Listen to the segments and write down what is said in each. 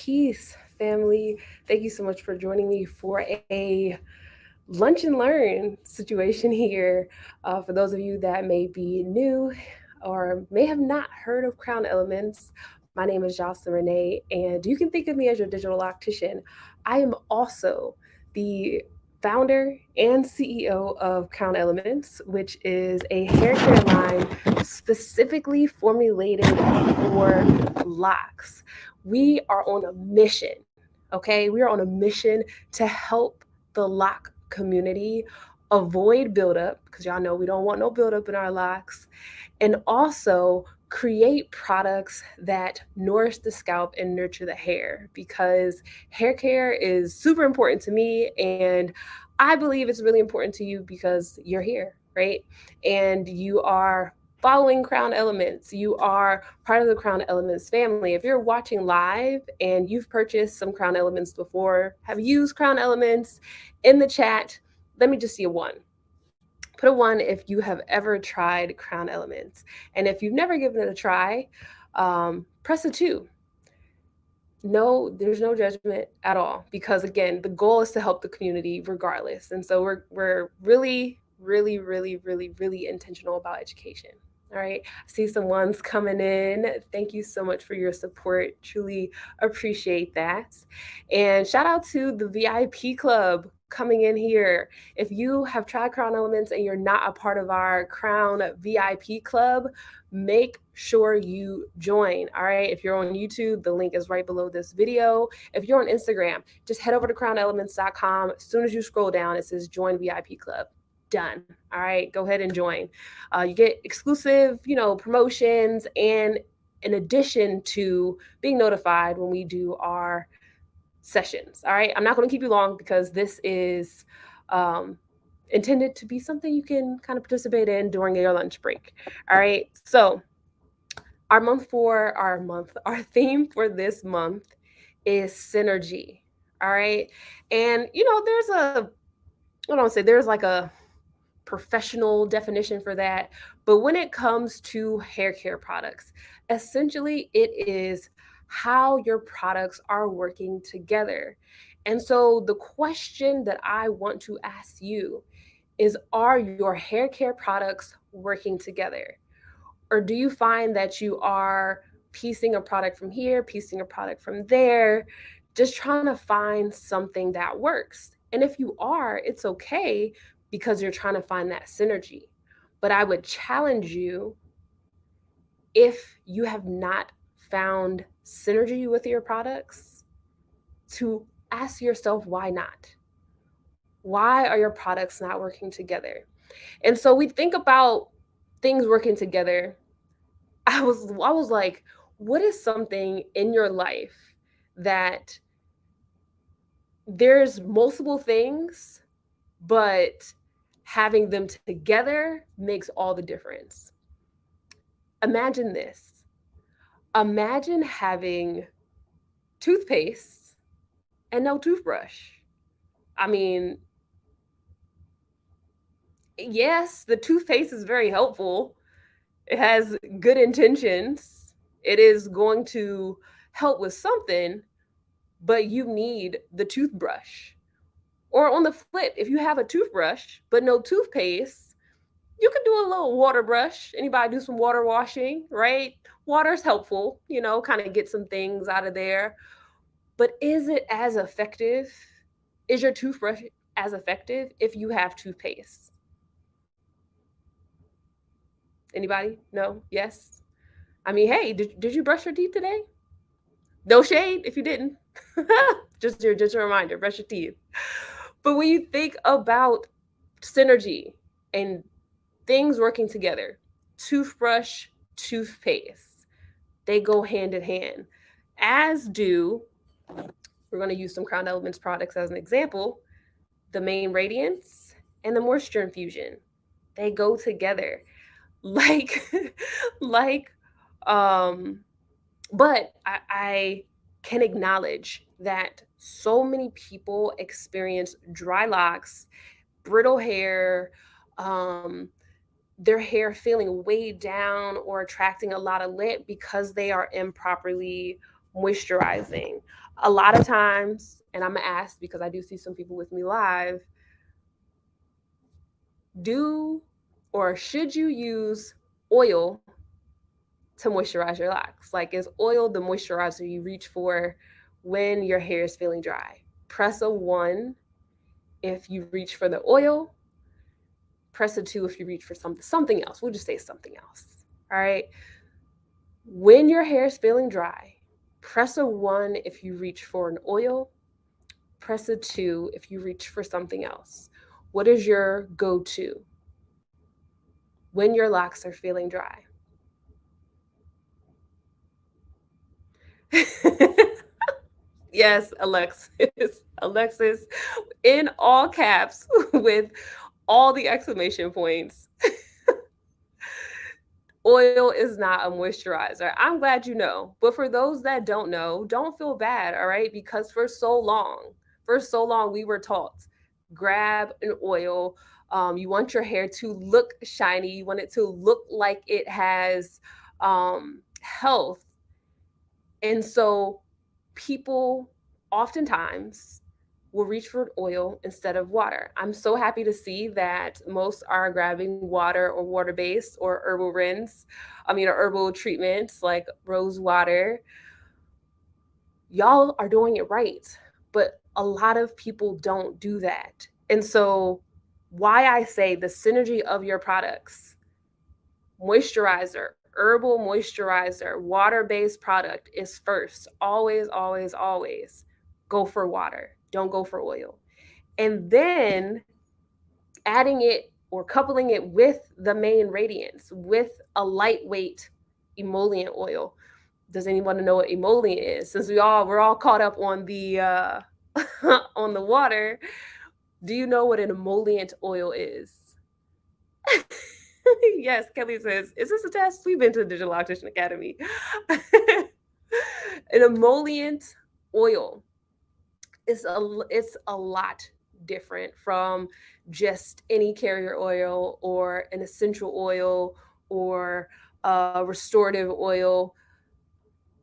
Peace, family. Thank you so much for joining me for a lunch and learn situation here. For those of you that may be new or may have not heard of Crown Elements, my name is Jocelyn Renee, and you can think of me as your digital loctician. I am also the founder and CEO of Crown Elements, which is a hair care line specifically formulated for locks. We are on a mission, okay? We are on a mission to help the lock community avoid buildup, because y'all know we don't want no buildup in our locks, and also create products that nourish the scalp and nurture the hair, because hair care is super important to me, and I believe it's really important to you because you're here, right? And you are following Crown Elements. You are part of the Crown Elements family. If you're watching live and you've purchased some Crown Elements before, have used Crown Elements, in the chat, let me just see a one. Put a one if you have ever tried Crown Elements. And if you've never given it a try, press a two. No, there's no judgment at all, because again, the goal is to help the community regardless. And so we're really, really, really, really, really intentional about education. All right. I see some ones coming in. Thank you so much for your support. Truly appreciate that. And shout out to the VIP club coming in here. If you have tried Crown Elements and you're not a part of our Crown VIP club, make sure you join. All right. If you're on YouTube, the link is right below this video. If you're on Instagram, just head over to crownelements.com. As soon as you scroll down, it says join VIP club. Done. All right. Go ahead and join. You get exclusive, promotions, and in addition to being notified when we do our sessions. All right. I'm not going to keep you long because this is um, intended to be something you can kind of participate in during your lunch break. All right. So, our theme for this month is synergy. All right. And, there's I don't say there's like a professional definition for that. But when it comes to hair care products, essentially it is how your products are working together. And so the question that I want to ask you is, are your hair care products working together? Or do you find that you are piecing a product from here, piecing a product from there, just trying to find something that works? And if you are, it's okay, because you're trying to find that synergy. But I would challenge you, if you have not found synergy with your products, to ask yourself, why not? Why are your products not working together? And so we think about things working together. I was like, what is something in your life that there's multiple things, but having them together makes all the difference? Imagine this. Imagine having toothpaste and no toothbrush. I mean, yes, the toothpaste is very helpful. It has good intentions. It is going to help with something, but you need the toothbrush. Or on the flip, if you have a toothbrush but no toothpaste, you can do a little water brush. Anybody do some water washing, right? Water's helpful, kind of get some things out of there. But is it as effective? Is your toothbrush as effective if you have toothpaste? Anybody? No? Yes? I mean, hey, did you brush your teeth today? No shade if you didn't. just a reminder, brush your teeth. But when you think about synergy and things working together, toothbrush, toothpaste, they go hand in hand. As do, we're going to use some Crown Elements products as an example, the Main Radiance and the Moisture Infusion. They go together. Like, like, um, but I can acknowledge that so many people experience dry locks, brittle hair, um, their hair feeling weighed down or attracting a lot of lint because they are improperly moisturizing. A lot of times, and I'm gonna ask because I do see some people with me live, do or should you use oil to moisturize your locks? Like, is oil the moisturizer you reach for when your hair is feeling dry? Press a 1 if you reach for the oil, press a 2 if you reach for something else. We'll just say something else. All right. When your hair is feeling dry, press a 1 if you reach for an oil, press a 2 if you reach for something else. What is your go-to when your locks are feeling dry? Yes, Alexis. Alexis in all caps with all the exclamation points. Oil is not a moisturizer. I'm glad you know. But for those that don't know, don't feel bad, all right? Because for so long, we were taught grab an oil. You want your hair to look shiny, you want it to look like it has health. And so people oftentimes will reach for oil instead of water. I'm so happy to see that most are grabbing water or water based or herbal rinse. Or herbal treatments like rose water. Y'all are doing it right, but a lot of people don't do that. And so, why I say the synergy of your products, moisturizer, herbal moisturizer, water based product is first. Always, always, always go for water. Don't go for oil. And then adding it or coupling it with the main radiance, with a lightweight emollient oil. Does anyone know what emollient is? Since we're all caught up on the on the water, do you know what an emollient oil is? Yes, Kelly says, is this a test? We've been to the Digital Optician Academy. An emollient oil it's a lot different from just any carrier oil or an essential oil or a restorative oil.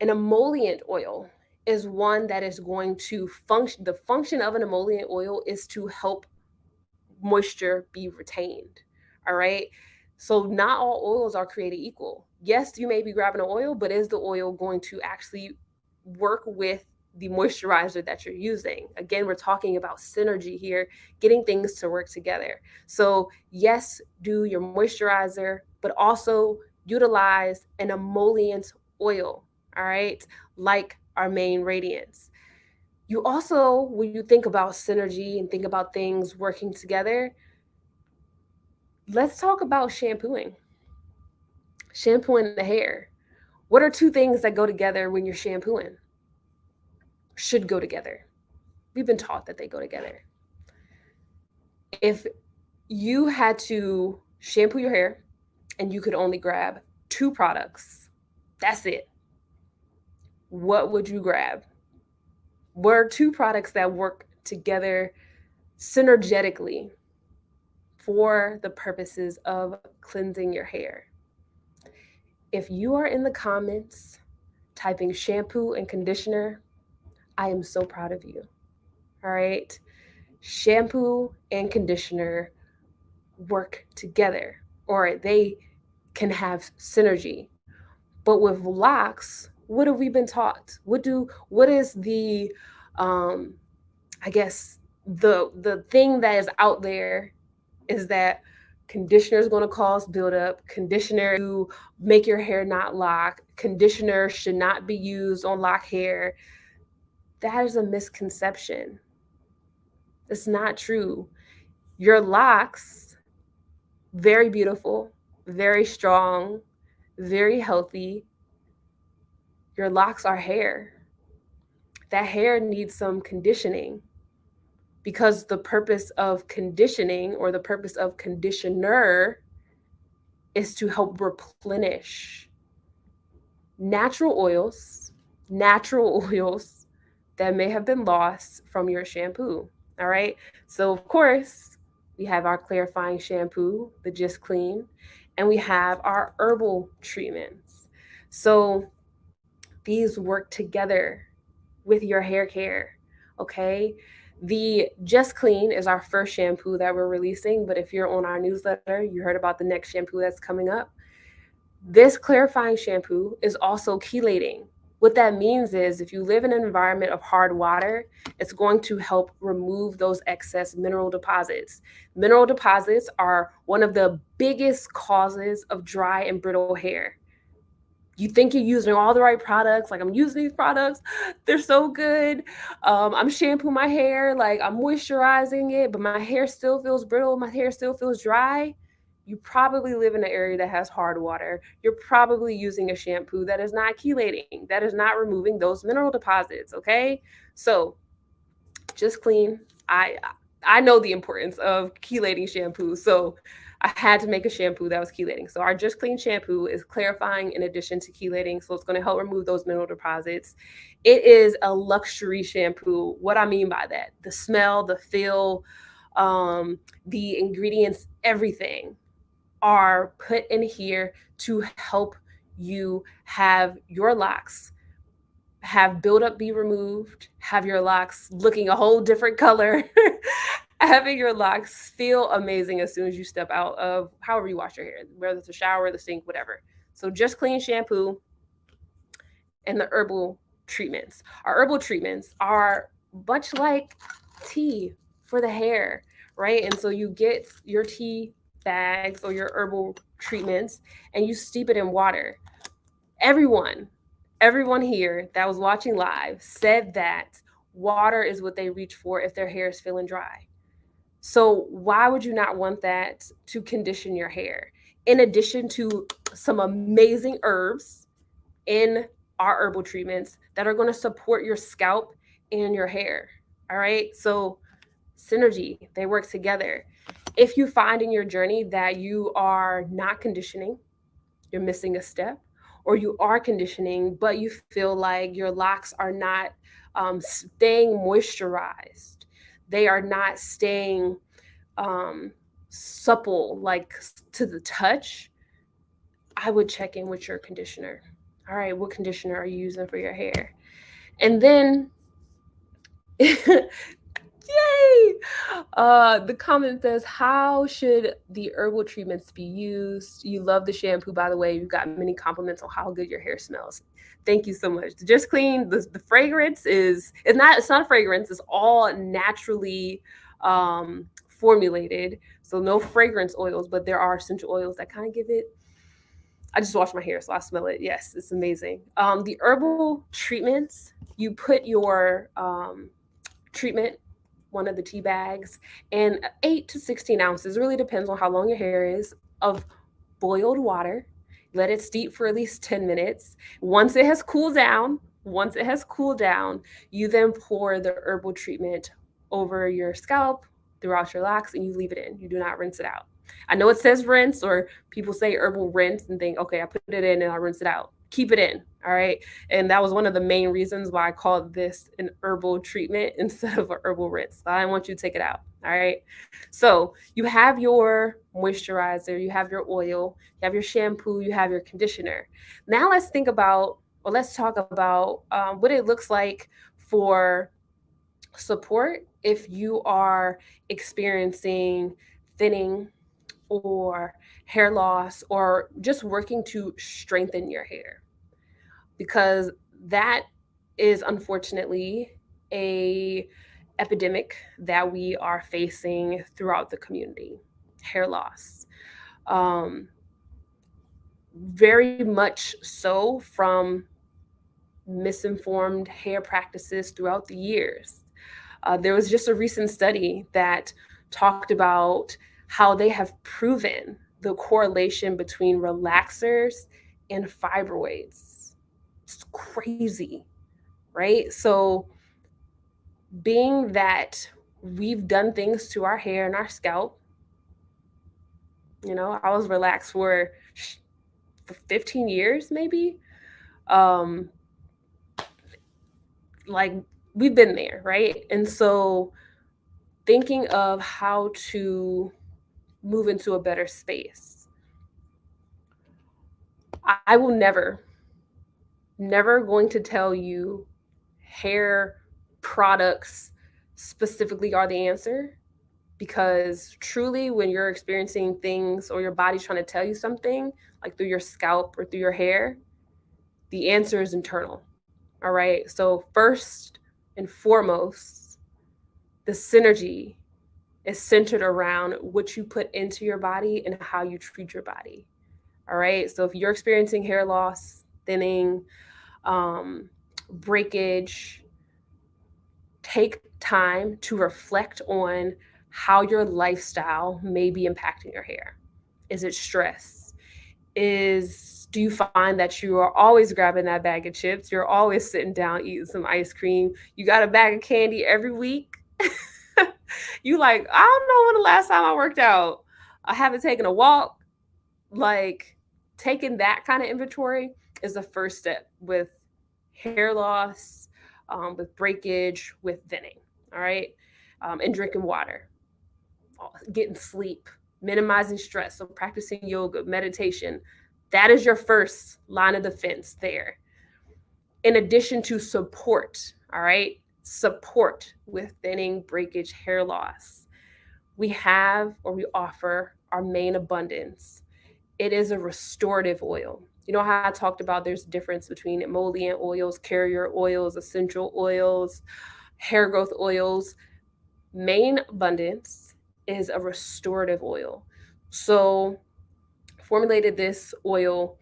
An emollient oil is one that is going to function. The function of an emollient oil is to help moisture be retained. All right. So not all oils are created equal. Yes, you may be grabbing an oil, but is the oil going to actually work with the moisturizer that you're using? Again, we're talking about synergy here, getting things to work together. So, yes, do your moisturizer, but also utilize an emollient oil, all right, like our main radiance. You also, when you think about synergy and think about things working together, let's talk about shampooing. Shampooing the hair. What are two things that go together when you're shampooing? Should go together. We've been taught that they go together. If you had to shampoo your hair and you could only grab 2 products, that's it. What would you grab? What are 2 products that work together synergetically for the purposes of cleansing your hair? If you are in the comments typing shampoo and conditioner, I am so proud of you. All right. Shampoo and conditioner work together, or they can have synergy. But with locks, what have we been taught? What is the I guess the thing that is out there is that conditioner is going to cause buildup. Conditioner to make your hair not lock. Conditioner should not be used on lock hair. That is a misconception. It's not true. Your locks, very beautiful, very strong, very healthy. Your locks are hair. That hair needs some conditioning because the purpose of conditioning or the purpose of conditioner is to help replenish natural oils that may have been lost from your shampoo. All right. So, of course, we have our clarifying shampoo, the Just Clean, and we have our herbal treatments. So, these work together with your hair care. Okay. The Just Clean is our first shampoo that we're releasing, but if you're on our newsletter, you heard about the next shampoo that's coming up. This clarifying shampoo is also chelating. What that means is if you live in an environment of hard water, it's going to help remove those excess mineral deposits. Mineral deposits are one of the biggest causes of dry and brittle hair. You think you're using all the right products, like I'm using these products, they're so good. I'm shampooing my hair, like I'm moisturizing it, but my hair still feels brittle, my hair still feels dry. You probably live in an area that has hard water. You're probably using a shampoo that is not chelating, that is not removing those mineral deposits. Okay, so Just Clean. I know the importance of chelating shampoo, so I had to make a shampoo that was chelating. So our Just Clean shampoo is clarifying in addition to chelating, so it's going to help remove those mineral deposits. It is a luxury shampoo. What I mean by that, the smell, the feel, the ingredients, everything are put in here to help you have your locks have buildup be removed, have your locks looking a whole different color, having your locks feel amazing as soon as you step out of however you wash your hair, whether it's a shower, the sink, whatever. So Just Clean shampoo and the herbal treatments. Our herbal treatments are much like tea for the hair, right? And so you get your tea bags or your herbal treatments and you steep it in water. Everyone, everyone here that was watching live said that water is what they reach for if their hair is feeling dry. So why would you not want that to condition your hair? In addition to some amazing herbs in our herbal treatments that are going to support your scalp and your hair. All right. So synergy, they work together. If you find in your journey that you are not conditioning, you're missing a step, or you are conditioning, but you feel like your locks are not staying moisturized, they are not staying supple, like to the touch, I would check in with your conditioner. All right, what conditioner are you using for your hair? And then, yay! The comment says, "How should the herbal treatments be used? You love the shampoo, by the way. You've got many compliments on how good your hair smells. Thank you so much. Just Clean. The fragrance is it's not a fragrance. It's all naturally formulated. So no fragrance oils, but there are essential oils that kind of give it. I just wash my hair, so I smell it. Yes, it's amazing. The herbal treatments, you put your treatment, one of the tea bags, and 8 to 16 ounces, really depends on how long your hair is, of boiled water. Let it steep for at least 10 minutes. Once it has cooled down, you then pour the herbal treatment over your scalp, throughout your locks, and you leave it in. You do not rinse it out. I know it says rinse, or people say herbal rinse and think, okay, I put it in and I rinse it out. Keep it in. All right. And that was one of the main reasons why I called this an herbal treatment instead of an herbal rinse. I didn't want you to take it out. All right. So you have your moisturizer, you have your oil, you have your shampoo, you have your conditioner. Now let's talk about what it looks like for support if you are experiencing thinning or hair loss or just working to strengthen your hair, because that is unfortunately a epidemic that we are facing throughout the community. Hair loss, um, very much so from misinformed hair practices throughout the years. There was just a recent study that talked about how they have proven the correlation between relaxers and fibroids. It's crazy, right? So, being that we've done things to our hair and our scalp, I was relaxed for 15 years, maybe. Um, like, we've been there, right? And so, thinking of how to move into a better space. I will never, never going to tell you hair products specifically are the answer, because truly when you're experiencing things or your body's trying to tell you something, like through your scalp or through your hair, the answer is internal. All right. So, first and foremost, the synergy is centered around what you put into your body and how you treat your body. All right. So, if you're experiencing hair loss, thinning, um, breakage, take time to reflect on how your lifestyle may be impacting your hair. Is it stress? Do you find that you are always grabbing that bag of chips? You're always sitting down eating some ice cream. You got a bag of candy every week. You like, I don't know when the last time I worked out. I haven't taken a walk. Like, taking that kind of inventory is the first step with hair loss, with breakage, with thinning. All right. And drinking water, getting sleep, minimizing stress. So, practicing yoga, meditation. That is your first line of defense there. In addition to support, all right? Support with thinning, breakage, hair loss. We have or we offer our main abundance. It is a restorative oil. You know how I talked about there's a difference between emollient oils, carrier oils, essential oils, hair growth oils. Main abundance is a restorative oil. So, formulated this oil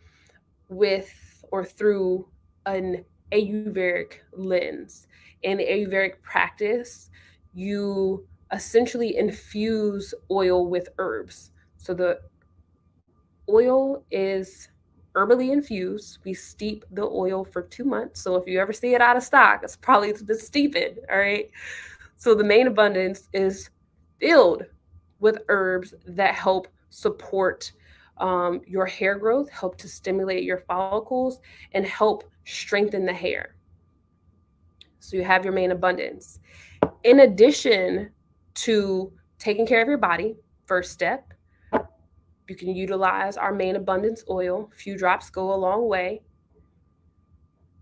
with or through an Ayurvedic lens. In the Ayurvedic practice, you essentially infuse oil with herbs. So the oil is herbally infused. We steep the oil for 2 months. So if you ever see it out of stock, it's probably the steeping. All right. So the main abundance is filled with herbs that help support your hair growth, help to stimulate your follicles, and help strengthen the hair. So you have your main abundance. In addition to taking care of your body, first step, you can utilize our main abundance oil. A few drops go a long way.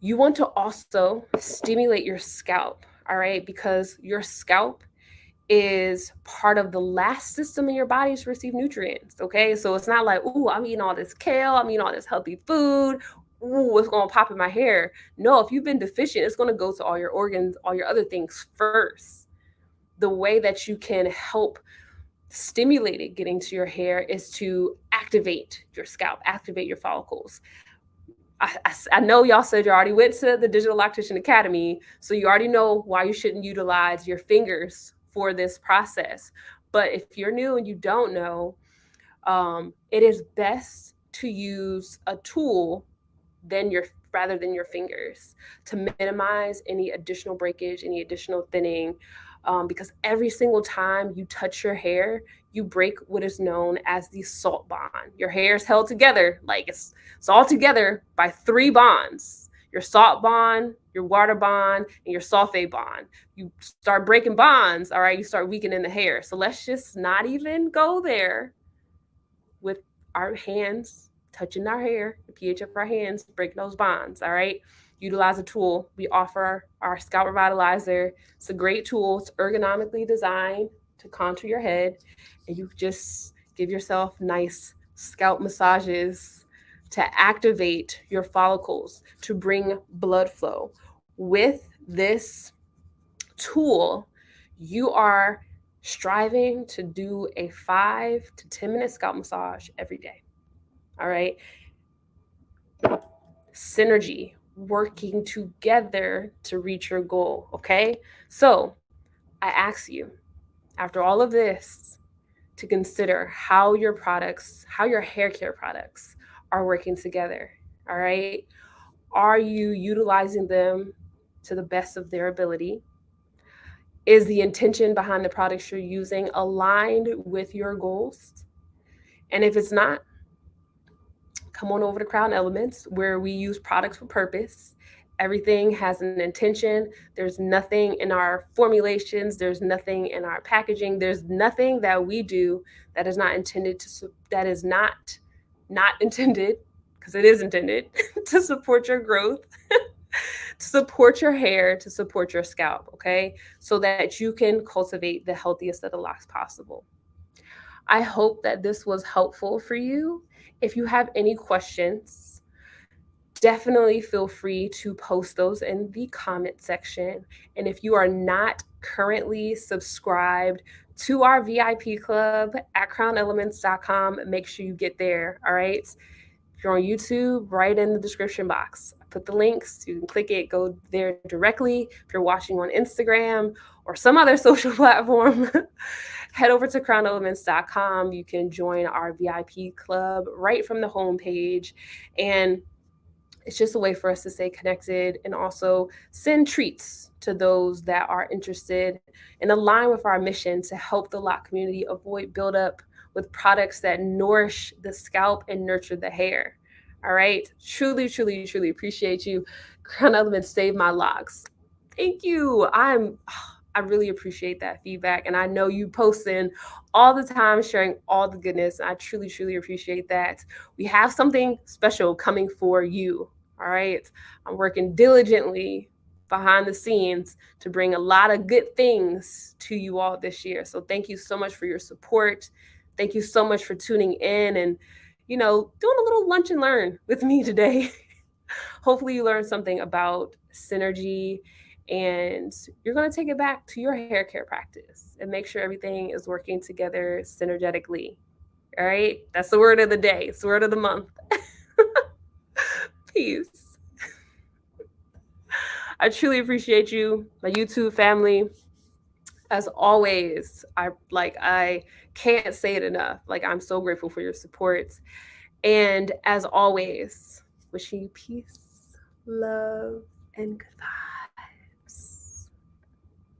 You want to also stimulate your scalp, all right? Because your scalp is part of the last system in your body to receive nutrients. Okay. So it's not like, ooh, I'm eating all this kale, I'm eating all this healthy food. Ooh, what's going to pop in my hair? No, if you've been deficient, it's going to go to all your organs, all your other things first. The way that you can help stimulate it getting to your hair is to activate your scalp, activate your follicles. I know y'all said you already went to the Digital Loctician Academy, so you already know why you shouldn't utilize your fingers for this process. But if you're new and you don't know, it is best to use a tool than your rather than your fingers to minimize any additional breakage, any additional thinning, because every single time you touch your hair, you break what is known as the salt bond. Your hair is held together, like it's all together by 3 bonds: your salt bond, your water bond, and your sulfate bond. You start breaking bonds, all right, you start weakening the hair. So let's just not even go there with our hands touching our hair, the pH of our hands, breaking those bonds, all right? Utilize a tool. We offer our Scalp Revitalizer. It's a great tool. It's ergonomically designed to contour your head, and you just give yourself nice scalp massages to activate your follicles, to bring blood flow. With this tool, you are striving to do a 5 to 10 minute scalp massage every day. All right. Synergy, working together to reach your goal. Okay. So I ask you, after all of this, to consider how your products, how your hair care products are working together. All right. Are you utilizing them to the best of their ability? Is the intention behind the products you're using aligned with your goals? And if it's not, come on over to Crown Elements, where we use products with purpose. Everything has an intention. There's nothing in our formulations, there's nothing in our packaging, there's nothing that we do that is not intended to, that is not intended, because it is intended to support your growth, to support your hair, to support your scalp, okay? So that you can cultivate the healthiest of the locks possible. I hope that this was helpful for you. If you have any questions, definitely feel free to post those in the comment section. And if you are not currently subscribed to our VIP club at crownelements.com, make sure you get there. All right. If you're on YouTube, right in the description box, I put the links. You can click it, go there directly. If you're watching on Instagram or some other social platform, head over to crownelements.com. You can join our VIP club right from the homepage. And it's just a way for us to stay connected and also send treats to those that are interested and align with our mission to help the lock community avoid buildup with products that nourish the scalp and nurture the hair. All right. Truly, truly, truly appreciate you. Crown Elements saved my locks. Thank you. I really appreciate that feedback. And I know you posting all the time, sharing all the goodness. I truly, truly appreciate that. We have something special coming for you. All right. I'm working diligently behind the scenes to bring a lot of good things to you all this year. So thank you so much for your support. Thank you so much for tuning in and, doing a little lunch and learn with me today. Hopefully you learned something about synergy and you're going to take it back to your hair care practice and make sure everything is working together synergetically. All right. That's the word of the day. It's the word of the month. Peace. I truly appreciate you, my YouTube family. As always, I can't say it enough. Like, I'm so grateful for your support. And as always, wishing you peace, love, and goodbye.